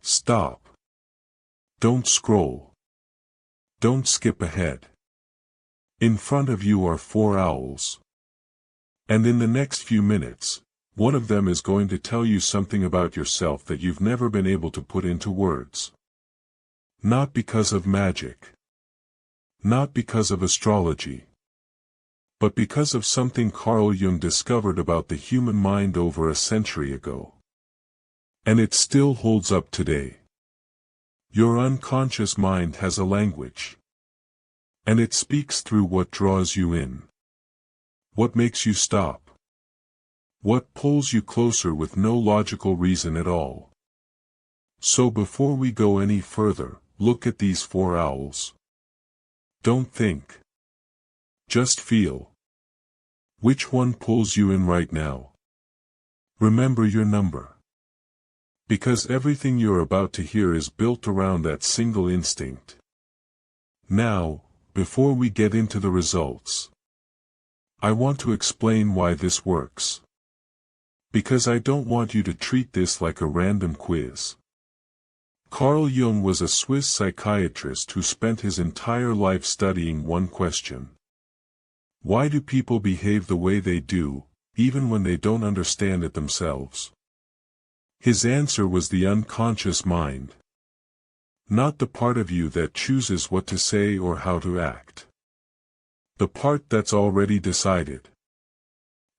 Stop. Don't scroll. Don't skip ahead. In front of you are 4 owls. And in the next few minutes, one of them is going to tell you something about yourself that you've never been able to put into words. Not because of magic. Not because of astrology. But because of something Carl Jung discovered about the human mind over a century ago. And it still holds up today. Your unconscious mind has a language. And it speaks through what draws you in. What makes you stop. What pulls you closer with no logical reason at all. So before we go any further, look at these 4 owls. Don't think. Just feel. Which one pulls you in right now? Remember your number. Because everything you're about to hear is built around that single instinct. Now, before we get into the results, I want to explain why this works. Because I don't want you to treat this like a random quiz. Carl Jung was a Swiss psychiatrist who spent his entire life studying one question. Why do people behave the way they do, even when they don't understand it themselves? His answer was the unconscious mind. Not the part of you that chooses what to say or how to act. The part that's already decided.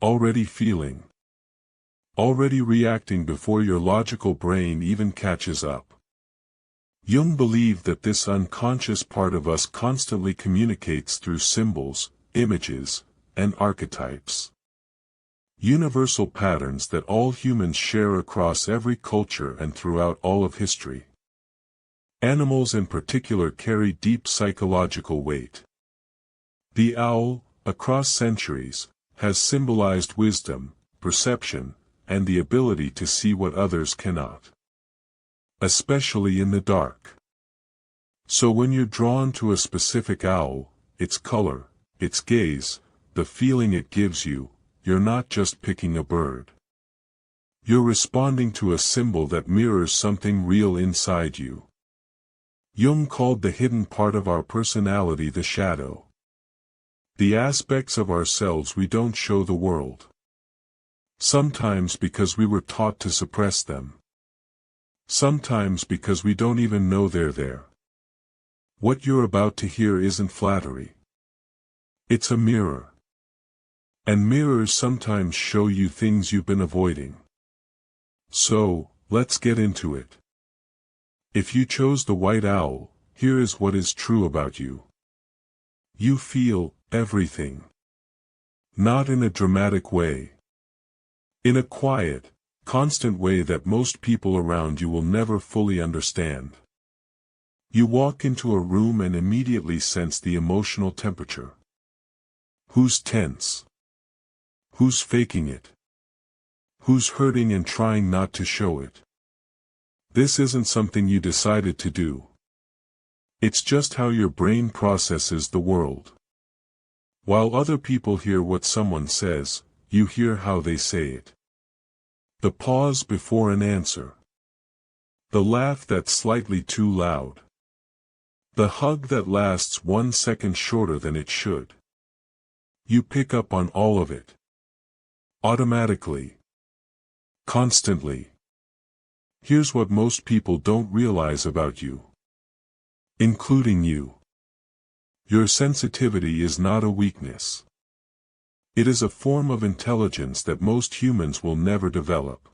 Already feeling. Already reacting before your logical brain even catches up. Jung believed that this unconscious part of us constantly communicates through symbols, images, and archetypes. Universal patterns that all humans share across every culture and throughout all of history. Animals in particular carry deep psychological weight. The owl, across centuries, has symbolized wisdom, perception, and the ability to see what others cannot. Especially in the dark. So when you're drawn to a specific owl, its color, its gaze, the feeling it gives you, you're not just picking a bird. You're responding to a symbol that mirrors something real inside you. Jung called the hidden part of our personality the shadow. The aspects of ourselves we don't show the world. Sometimes because we were taught to suppress them. Sometimes because we don't even know they're there. What you're about to hear isn't flattery. It's a mirror. And mirrors sometimes show you things you've been avoiding. So, let's get into it. If you chose the white owl, here is what is true about you. You feel everything. Not in a dramatic way. In a quiet, constant way that most people around you will never fully understand. You walk into a room and immediately sense the emotional temperature. Who's tense? Who's faking it? Who's hurting and trying not to show it? This isn't something you decided to do. It's just how your brain processes the world. While other people hear what someone says, you hear how they say it. The pause before an answer. The laugh that's slightly too loud. The hug that lasts 1 second shorter than it should. You pick up on all of it. Automatically. Constantly. Here's what most people don't realize about you. Including you. Your sensitivity is not a weakness. It is a form of intelligence that most humans will never develop.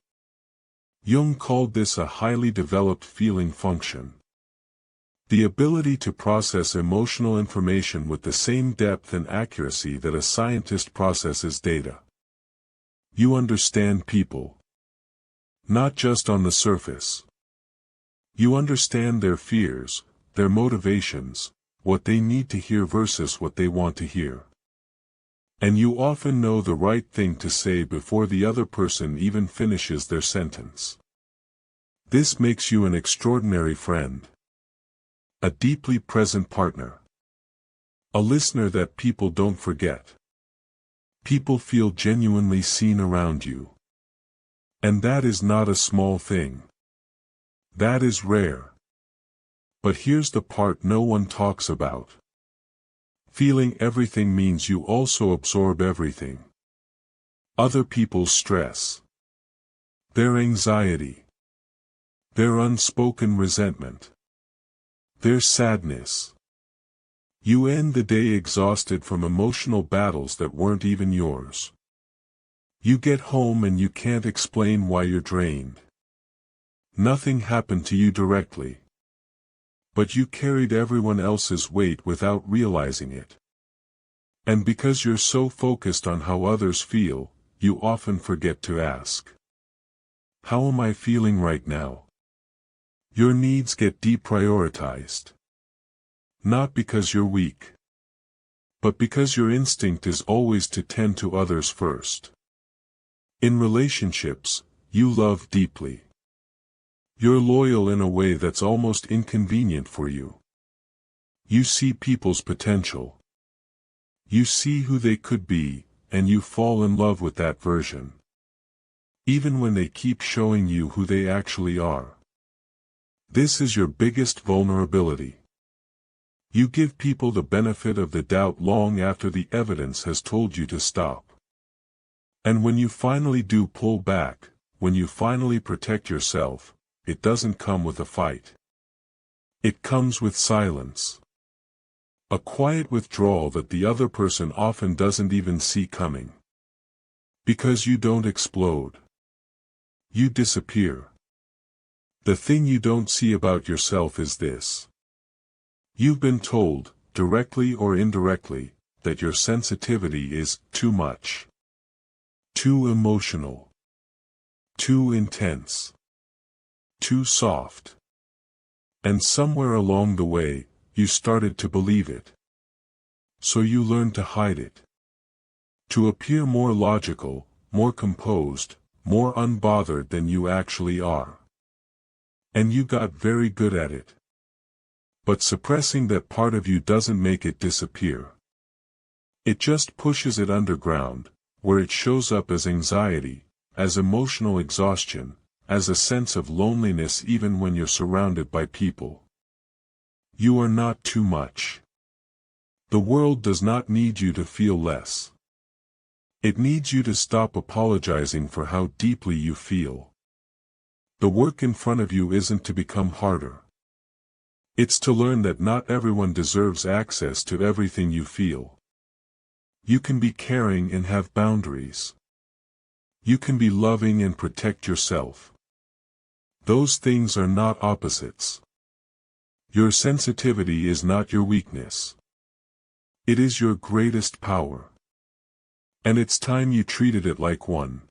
Jung called this a highly developed feeling function. The ability to process emotional information with the same depth and accuracy that a scientist processes data. You understand people. Not just on the surface. You understand their fears, their motivations, what they need to hear versus what they want to hear. And you often know the right thing to say before the other person even finishes their sentence. This makes you an extraordinary friend. A deeply present partner. A listener that people don't forget. People feel genuinely seen around you. And that is not a small thing. That is rare. But here's the part no one talks about. Feeling everything means you also absorb everything. Other people's stress, their anxiety, their unspoken resentment, their sadness. You end the day exhausted from emotional battles that weren't even yours. You get home and you can't explain why you're drained. Nothing happened to you directly, but you carried everyone else's weight without realizing it. And because you're so focused on how others feel, you often forget to ask, how am I feeling right now? Your needs get deprioritized. Not because you're weak, but because your instinct is always to tend to others first. In relationships, you love deeply. You're loyal in a way that's almost inconvenient for you. You see people's potential. You see who they could be, and you fall in love with that version. Even when they keep showing you who they actually are. This is your biggest vulnerability. You give people the benefit of the doubt long after the evidence has told you to stop. And when you finally do pull back, when you finally protect yourself, it doesn't come with a fight. It comes with silence. A quiet withdrawal that the other person often doesn't even see coming. Because you don't explode. You disappear. The thing you don't see about yourself is this. You've been told, directly or indirectly, that your sensitivity is too much. Too emotional. Too intense. Too soft. And somewhere along the way, you started to believe it. So you learned to hide it. To appear more logical, more composed, more unbothered than you actually are. And you got very good at it. But suppressing that part of you doesn't make it disappear. It just pushes it underground, where it shows up as anxiety, as emotional exhaustion, as a sense of loneliness even when you're surrounded by people. You are not too much. The world does not need you to feel less. It needs you to stop apologizing for how deeply you feel. The work in front of you isn't to become harder. It's to learn that not everyone deserves access to everything you feel. You can be caring and have boundaries. You can be loving and protect yourself. Those things are not opposites. Your sensitivity is not your weakness. It is your greatest power. And it's time you treated it like one.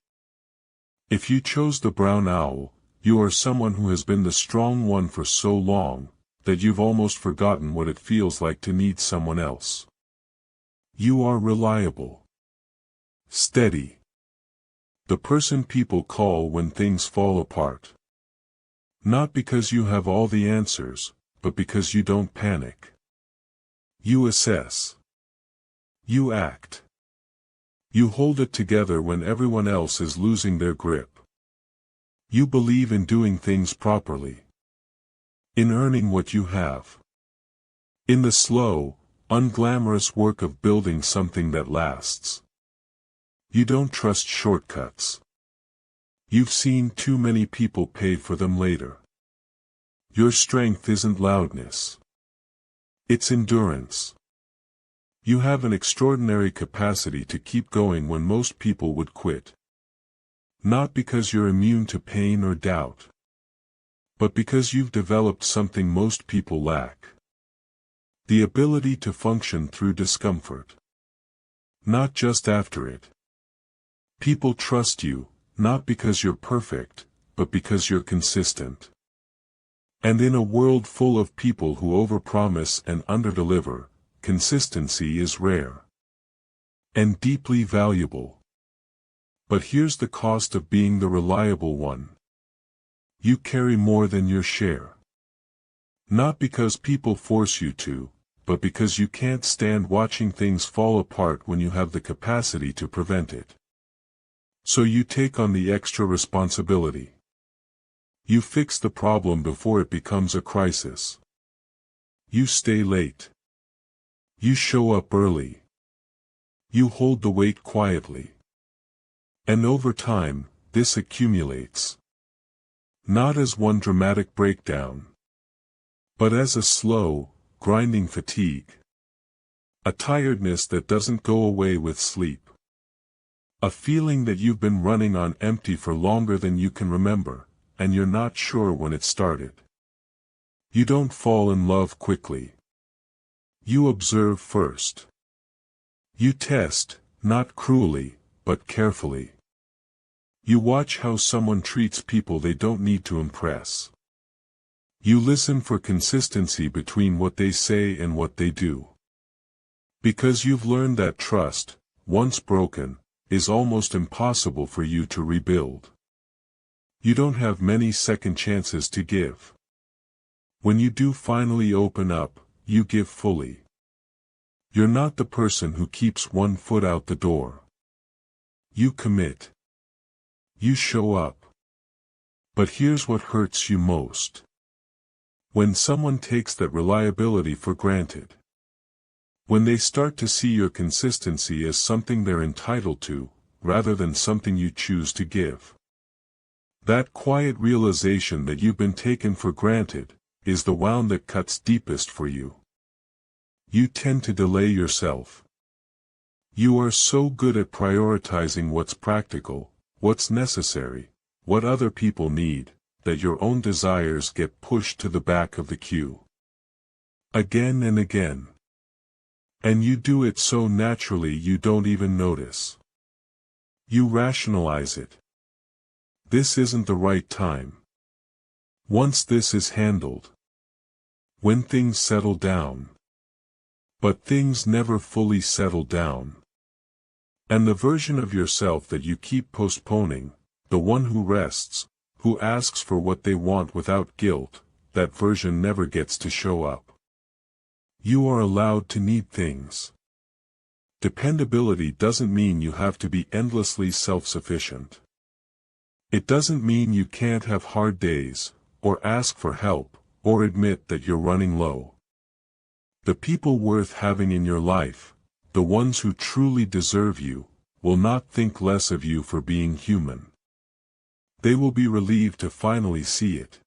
If you chose the brown owl, you are someone who has been the strong one for so long, that you've almost forgotten what it feels like to need someone else. You are reliable. Steady. The person people call when things fall apart. Not because you have all the answers, but because you don't panic. You assess. You act. You hold it together when everyone else is losing their grip. You believe in doing things properly. In earning what you have. In the slow, unglamorous work of building something that lasts. You don't trust shortcuts. You've seen too many people pay for them later. Your strength isn't loudness. It's endurance. You have an extraordinary capacity to keep going when most people would quit. Not because you're immune to pain or doubt, but because you've developed something most people lack. The ability to function through discomfort. Not just after it. People trust you, not because you're perfect, but because you're consistent. And in a world full of people who overpromise and underdeliver, consistency is rare. And deeply valuable. But here's the cost of being the reliable one. You carry more than your share. Not because people force you to, but because you can't stand watching things fall apart when you have the capacity to prevent it. So you take on the extra responsibility. You fix the problem before it becomes a crisis. You stay late. You show up early. You hold the weight quietly. And over time, this accumulates. Not as one dramatic breakdown, but as a slow, grinding fatigue. A tiredness that doesn't go away with sleep. A feeling that you've been running on empty for longer than you can remember, and you're not sure when it started. You don't fall in love quickly. You observe first. You test, not cruelly, but carefully. You watch how someone treats people they don't need to impress. You listen for consistency between what they say and what they do. Because you've learned that trust, once broken, is almost impossible for you to rebuild. You don't have many second chances to give. When you do finally open up, you give fully. You're not the person who keeps one foot out the door. You commit. You show up. But here's what hurts you most. When someone takes that reliability for granted. When they start to see your consistency as something they're entitled to, rather than something you choose to give. That quiet realization that you've been taken for granted, is the wound that cuts deepest for you. You tend to delay yourself. You are so good at prioritizing what's practical, what's necessary, what other people need, that your own desires get pushed to the back of the queue. Again and again. And you do it so naturally you don't even notice. You rationalize it. This isn't the right time. Once this is handled. When things settle down. But things never fully settle down. And the version of yourself that you keep postponing, the one who rests, who asks for what they want without guilt, that version never gets to show up. You are allowed to need things. Dependability doesn't mean you have to be endlessly self-sufficient. It doesn't mean you can't have hard days, or ask for help, or admit that you're running low. The people worth having in your life, the ones who truly deserve you, will not think less of you for being human. They will be relieved to finally see it.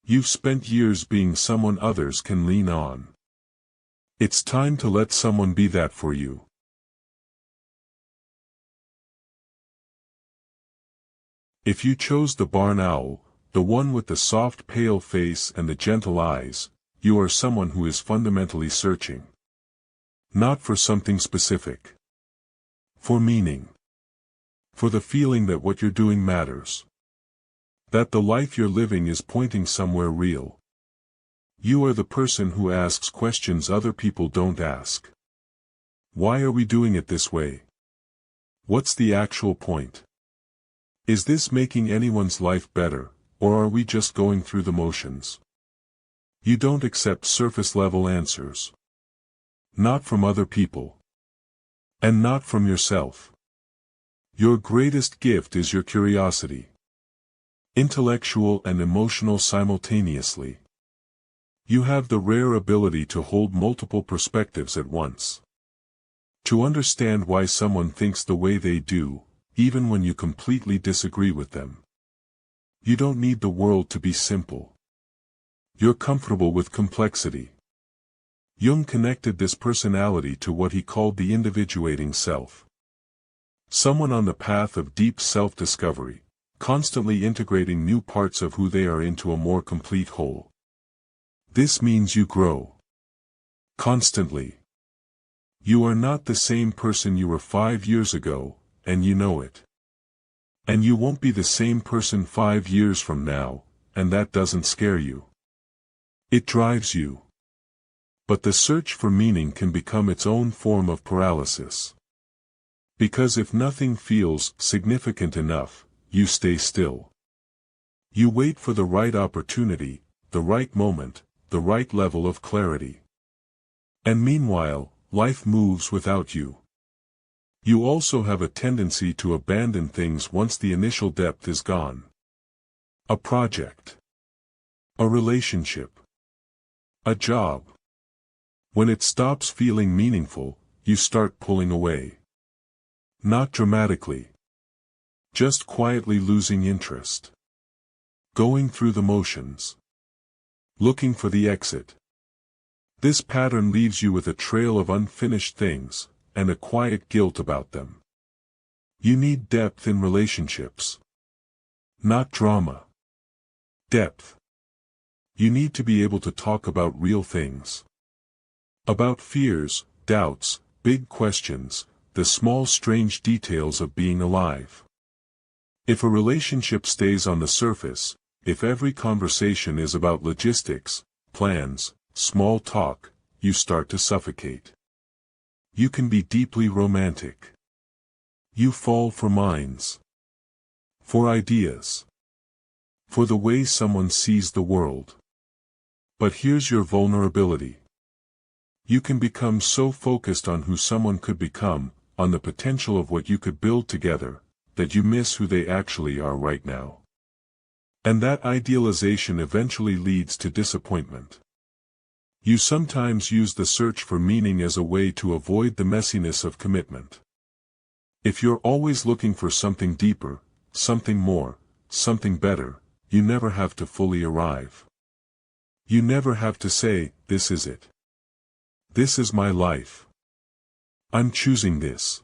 You've spent years being someone others can lean on. It's time to let someone be that for you. If you chose the barn owl, the one with the soft pale face and the gentle eyes, you are someone who is fundamentally searching. Not for something specific. For meaning. For the feeling that what you're doing matters. That the life you're living is pointing somewhere real. You are the person who asks questions other people don't ask. Why are we doing it this way? What's the actual point? Is this making anyone's life better, or are we just going through the motions? You don't accept surface-level answers. Not from other people. And not from yourself. Your greatest gift is your curiosity. Intellectual and emotional simultaneously. You have the rare ability to hold multiple perspectives at once. To understand why someone thinks the way they do, even when you completely disagree with them. You don't need the world to be simple. You're comfortable with complexity. Jung connected this personality to what he called the individuating self. Someone on the path of deep self-discovery, constantly integrating new parts of who they are into a more complete whole. This means you grow. Constantly. You are not the same person you were 5 years ago, and you know it. And you won't be the same person 5 years from now, and that doesn't scare you. It drives you. But the search for meaning can become its own form of paralysis. Because if nothing feels significant enough, you stay still. You wait for the right opportunity, the right moment, the right level of clarity. And meanwhile, life moves without you. You also have a tendency to abandon things once the initial depth is gone. A project. A relationship. A job. When it stops feeling meaningful, you start pulling away. Not dramatically. Just quietly losing interest. Going through the motions. Looking for the exit. This pattern leaves you with a trail of unfinished things, and a quiet guilt about them. You need depth in relationships. Not drama. Depth. You need to be able to talk about real things. About fears, doubts, big questions, the small strange details of being alive. If a relationship stays on the surface, if every conversation is about logistics, plans, small talk, you start to suffocate. You can be deeply romantic. You fall for minds. For ideas. For the way someone sees the world. But here's your vulnerability. You can become so focused on who someone could become, on the potential of what you could build together, that you miss who they actually are right now. And that idealization eventually leads to disappointment. You sometimes use the search for meaning as a way to avoid the messiness of commitment. If you're always looking for something deeper, something more, something better, you never have to fully arrive. You never have to say, this is it. This is my life. I'm choosing this.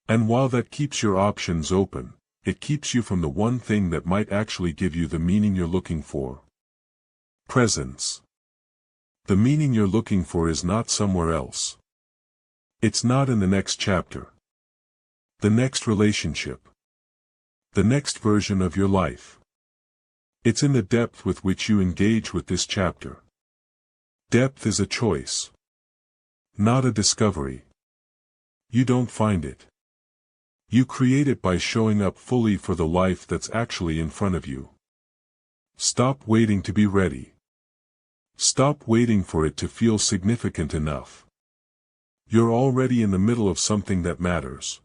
And while that keeps your options open, it keeps you from the one thing that might actually give you the meaning you're looking for. Presence. The meaning you're looking for is not somewhere else. It's not in the next chapter. The next relationship. The next version of your life. It's in the depth with which you engage with this chapter. Depth is a choice. Not a discovery. You don't find it. You create it by showing up fully for the life that's actually in front of you. Stop waiting to be ready. Stop waiting for it to feel significant enough. You're already in the middle of something that matters.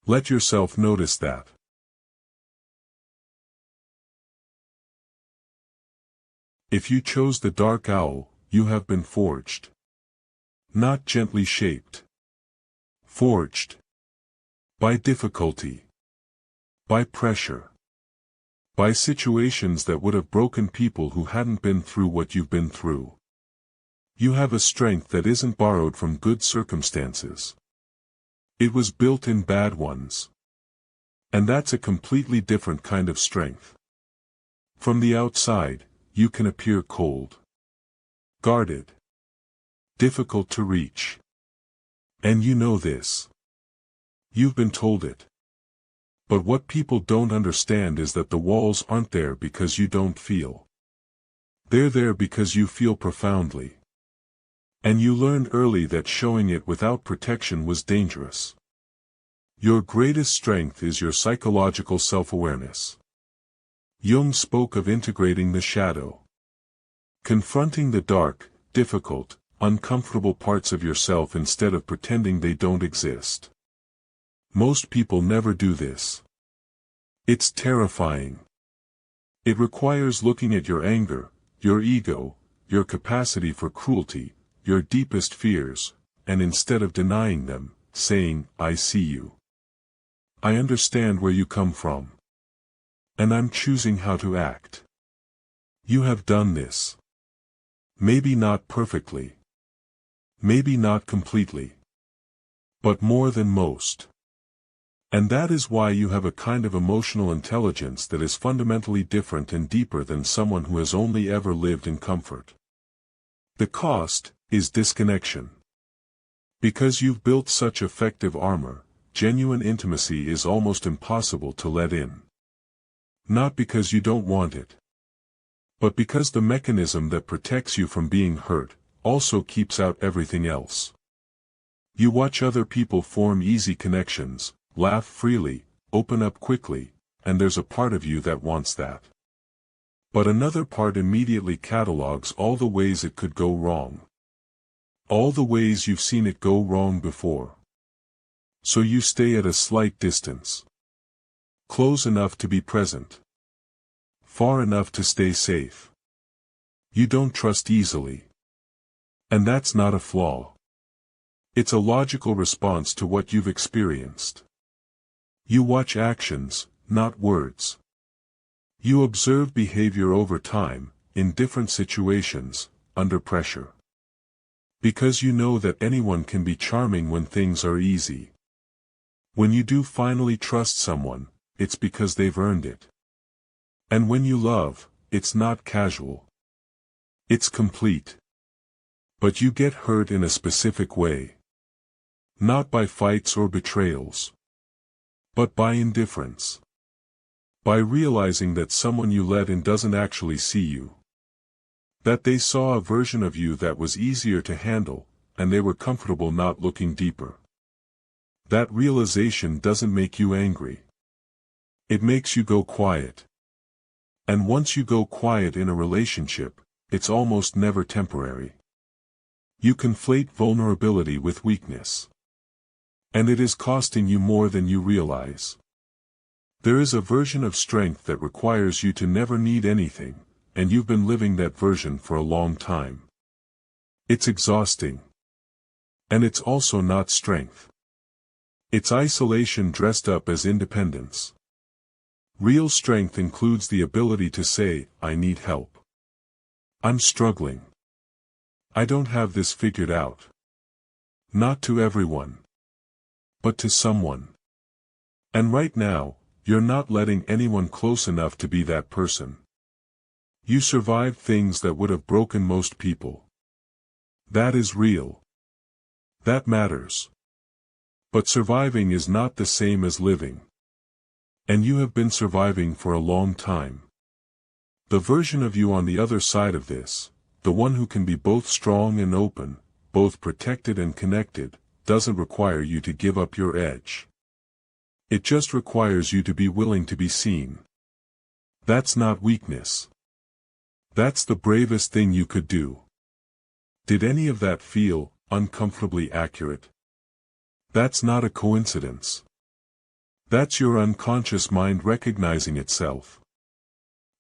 Let yourself notice that. If you chose the dark owl, you have been forged. Not gently shaped. Forged. By difficulty. By pressure. By situations that would have broken people who hadn't been through what you've been through. You have a strength that isn't borrowed from good circumstances. It was built in bad ones. And that's a completely different kind of strength. From the outside, you can appear cold. Guarded. Difficult to reach. And you know this. You've been told it. But what people don't understand is that the walls aren't there because you don't feel. They're there because you feel profoundly. And you learned early that showing it without protection was dangerous. Your greatest strength is your psychological self-awareness. Jung spoke of integrating the shadow. Confronting the dark, difficult, uncomfortable parts of yourself instead of pretending they don't exist. Most people never do this. It's terrifying. It requires looking at your anger, your ego, your capacity for cruelty, your deepest fears, and instead of denying them, saying, I see you. I understand where you come from. And I'm choosing how to act. You have done this. Maybe not perfectly. Maybe not completely. But more than most. And that is why you have a kind of emotional intelligence that is fundamentally different and deeper than someone who has only ever lived in comfort. The cost is disconnection. Because you've built such effective armor, genuine intimacy is almost impossible to let in. Not because you don't want it. But because the mechanism that protects you from being hurt also keeps out everything else. You watch other people form easy connections, laugh freely, open up quickly, and there's a part of you that wants that. But another part immediately catalogs all the ways it could go wrong. All the ways you've seen it go wrong before. So you stay at a slight distance. Close enough to be present. far enough to stay safe. You don't trust easily. And that's not a flaw. It's a logical response to what you've experienced. You watch actions, not words. You observe behavior over time, in different situations, under pressure. Because you know that anyone can be charming when things are easy. When you do finally trust someone, it's because they've earned it. And when you love, it's not casual. It's complete. But you get hurt in a specific way. Not by fights or betrayals. But by indifference. By realizing that someone you let in doesn't actually see you. That they saw a version of you that was easier to handle, and they were comfortable not looking deeper. That realization doesn't make you angry. It makes you go quiet. And once you go quiet in a relationship, it's almost never temporary. You conflate vulnerability with weakness. And it is costing you more than you realize. There is a version of strength that requires you to never need anything, and you've been living that version for a long time. It's exhausting. And it's also not strength. It's isolation dressed up as independence. Real strength includes the ability to say, I need help. I'm struggling. I don't have this figured out. Not to everyone. But to someone. And right now, you're not letting anyone close enough to be that person. You survived things that would have broken most people. That is real. That matters. But surviving is not the same as living. And you have been surviving for a long time. The version of you on the other side of this, the one who can be both strong and open, both protected and connected, doesn't require you to give up your edge. It just requires you to be willing to be seen. That's not weakness. That's the bravest thing you could do. Did any of that feel uncomfortably accurate? That's not a coincidence. That's your unconscious mind recognizing itself.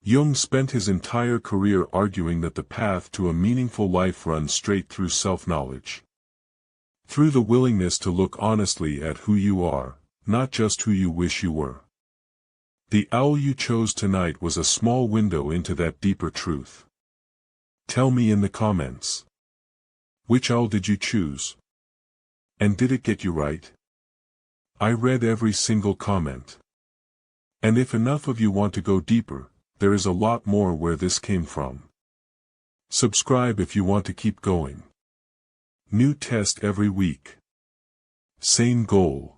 Jung spent his entire career arguing that the path to a meaningful life runs straight through self-knowledge. Through the willingness to look honestly at who you are, not just who you wish you were. The owl you chose tonight was a small window into that deeper truth. Tell me in the comments. Which owl did you choose? And did it get you right? I read every single comment. And if enough of you want to go deeper, there is a lot more where this came from. Subscribe if you want to keep going. New test every week. Same goal.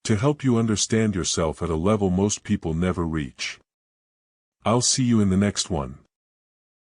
To help you understand yourself at a level most people never reach. I'll see you in the next one.